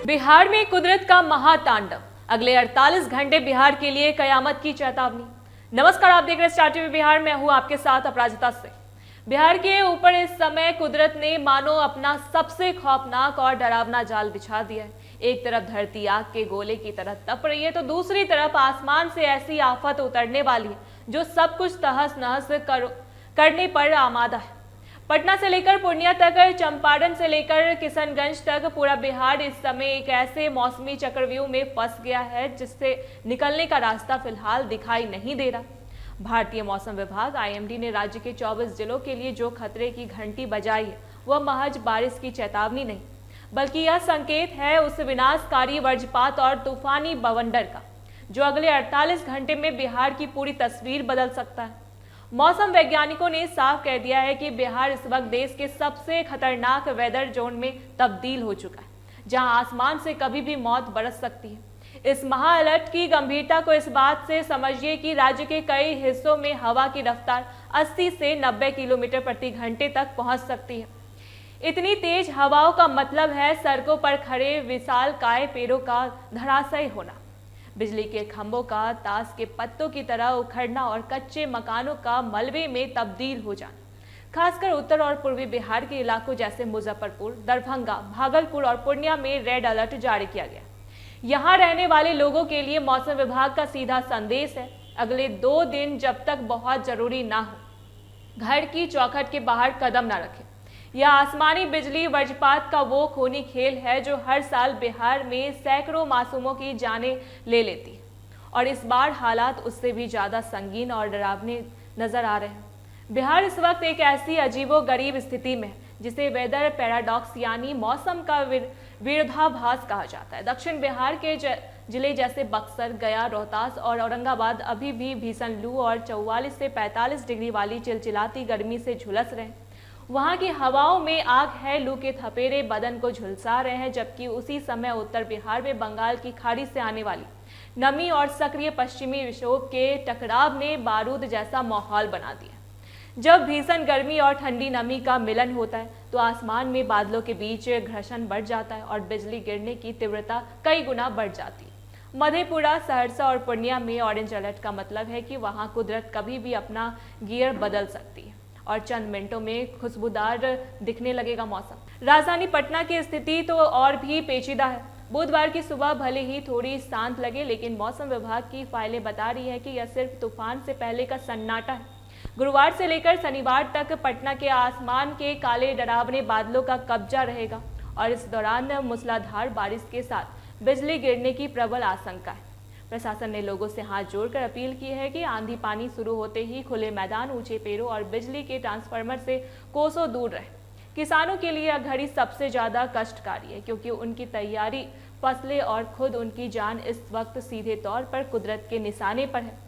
बिहार में कुदरत का महातांडव, अगले 48 घंटे बिहार के लिए कयामत की चेतावनी। नमस्कार, आप देख रहे हैं स्टार टीवी बिहार। मैं हूं आपके साथ अपराजिता से। बिहार के ऊपर इस समय कुदरत ने मानो अपना सबसे खौफनाक और डरावना जाल बिछा दिया है। एक तरफ धरती आग के गोले की तरह तप रही है, तो दूसरी तरफ आसमान से ऐसी आफत उतरने वाली है जो सब कुछ तहस नहस करने पर आमादा है। पटना से लेकर पूर्णिया तक, चंपारण से लेकर किशनगंज तक पूरा बिहार इस समय एक ऐसे मौसमी चक्रव्यूह में फंस गया है जिससे निकलने का रास्ता फिलहाल दिखाई नहीं दे रहा। भारतीय मौसम विभाग आईएमडी ने राज्य के 24 जिलों के लिए जो खतरे की घंटी बजाई है वह महज बारिश की चेतावनी नहीं, बल्कि यह संकेत है उस विनाशकारी वज्रपात और तूफानी बवंडर का जो अगले 48 घंटे में बिहार की पूरी तस्वीर बदल सकता है। मौसम वैज्ञानिकों ने साफ कह दिया है कि बिहार इस वक्त देश के सबसे खतरनाक वेदर जोन में तब्दील हो चुका है, जहां आसमान से कभी भी मौत बरस सकती है। इस महा अलर्ट की गंभीरता को इस बात से समझिए कि राज्य के कई हिस्सों में हवा की रफ्तार 80 से 90 किलोमीटर प्रति घंटे तक पहुंच सकती है। इतनी तेज हवाओं का मतलब है सड़कों पर खड़े विशालकाय पेड़ों का धराशायी होना, बिजली के खंभों का ताश के पत्तों की तरह उखड़ना और कच्चे मकानों का मलबे में तब्दील हो जाना। खासकर उत्तर और पूर्वी बिहार के इलाकों जैसे मुजफ्फरपुर, दरभंगा, भागलपुर और पूर्णिया में रेड अलर्ट जारी किया गया। यहाँ रहने वाले लोगों के लिए मौसम विभाग का सीधा संदेश है, अगले 2 दिन जब तक बहुत जरूरी ना हो, घर की चौखट के बाहर कदम ना रखें। यह आसमानी बिजली वज्रपात का वो खूनी खेल है जो हर साल बिहार में सैकड़ों मासूमों की जानें ले लेती है, और इस बार हालात उससे भी ज्यादा संगीन और डरावने नजर आ रहे हैं। बिहार इस वक्त एक ऐसी अजीबोगरीब स्थिति में है जिसे वेदर पैराडॉक्स यानी मौसम का विरोधाभास कहा जाता है। दक्षिण बिहार के जिले जैसे बक्सर, गया, रोहतास और औरंगाबाद अभी भी भीषण लू और 44 से 45 डिग्री वाली चिलचिलाती गर्मी से झुलस रहे हैं। वहां की हवाओं में आग है, लू के थपेड़े बदन को झुलसा रहे हैं, जबकि उसी समय उत्तर बिहार में बंगाल की खाड़ी से आने वाली नमी और सक्रिय पश्चिमी विक्षोभ के टकराव ने बारूद जैसा माहौल बना दिया। जब भीषण गर्मी और ठंडी नमी का मिलन होता है तो आसमान में बादलों के बीच घर्षण बढ़ जाता है और बिजली गिरने की तीव्रता कई गुना बढ़ जाती है। मधेपुरा, सहरसा और पूर्णिया में ऑरेंज अलर्ट का मतलब है कि वहां कुदरत कभी भी अपना गियर बदल सकती है और चंद मिनटों में खुशबूदार दिखने लगेगा मौसम। राजधानी पटना की स्थिति तो और भी पेचीदा है। बुधवार की सुबह भले ही थोड़ी शांत लगे, लेकिन मौसम विभाग की फाइलें बता रही है कि यह सिर्फ तूफान से पहले का सन्नाटा है। गुरुवार से लेकर शनिवार तक पटना के आसमान के काले डरावने बादलों का कब्जा रहेगा और इस दौरान मूसलाधार बारिश के साथ बिजली गिरने की प्रबल आशंका है। प्रशासन ने लोगों से हाथ जोड़कर अपील की है कि आंधी पानी शुरू होते ही खुले मैदान, ऊंचे पेड़ों और बिजली के ट्रांसफार्मर से कोसों दूर रहे। किसानों के लिए यह घड़ी सबसे ज्यादा कष्टकारी है क्योंकि उनकी तैयारी, फसलें और खुद उनकी जान इस वक्त सीधे तौर पर कुदरत के निशाने पर है।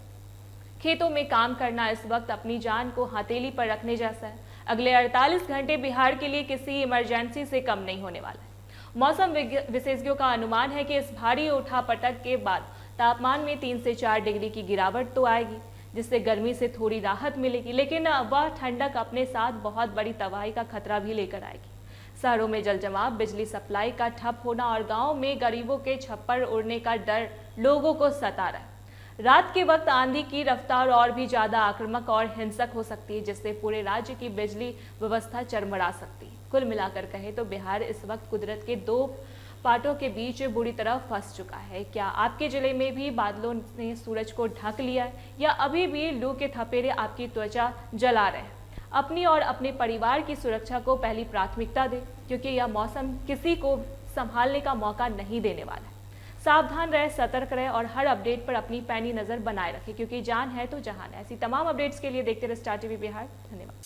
खेतों में काम करना इस वक्त अपनी जान को हथेली पर रखने जैसा है। अगले 48 घंटे बिहार के लिए किसी इमरजेंसी से कम नहीं होने वाला है। मौसम विशेषज्ञों का अनुमान है कि इस भारी उठापटक के बाद तापमान में 3 से 4 डिग्री की गिरावट तो आएगी, जिससे गर्मी से थोड़ी राहत मिलेगी, लेकिन वह ठंडक अपने साथ बहुत बड़ी तबाही का खतरा भी लेकर आएगी। शहरों में जलजमाव, बिजली सप्लाई का ठप होना और गांव में गरीबों के छप्पर उड़ने का डर लोगों को सता रहा है। रात के वक्त आंधी की रफ्तार और भी ज्यादा आक्रामक और हिंसक हो सकती है, जिससे पूरे राज्य की बिजली व्यवस्था चरमरा सकती है। कुल मिलाकर कहे तो बिहार इस वक्त कुदरत के 2 पाटों के बीच बुरी तरह फंस चुका है। क्या आपके जिले में भी बादलों ने सूरज को ढक लिया है या अभी भी लू के थपेड़े आपकी त्वचा जला रहे हैं? अपनी और अपने परिवार की सुरक्षा को पहली प्राथमिकता दें, क्योंकि यह मौसम किसी को संभालने का मौका नहीं देने वाला है। सावधान रहे, सतर्क रहे और हर अपडेट पर अपनी पैनी नजर बनाए रखें, क्योंकि जान है तो जहान है। ऐसी तमाम अपडेट्स के लिए देखते रहे स्टार टीवी बिहार। धन्यवाद।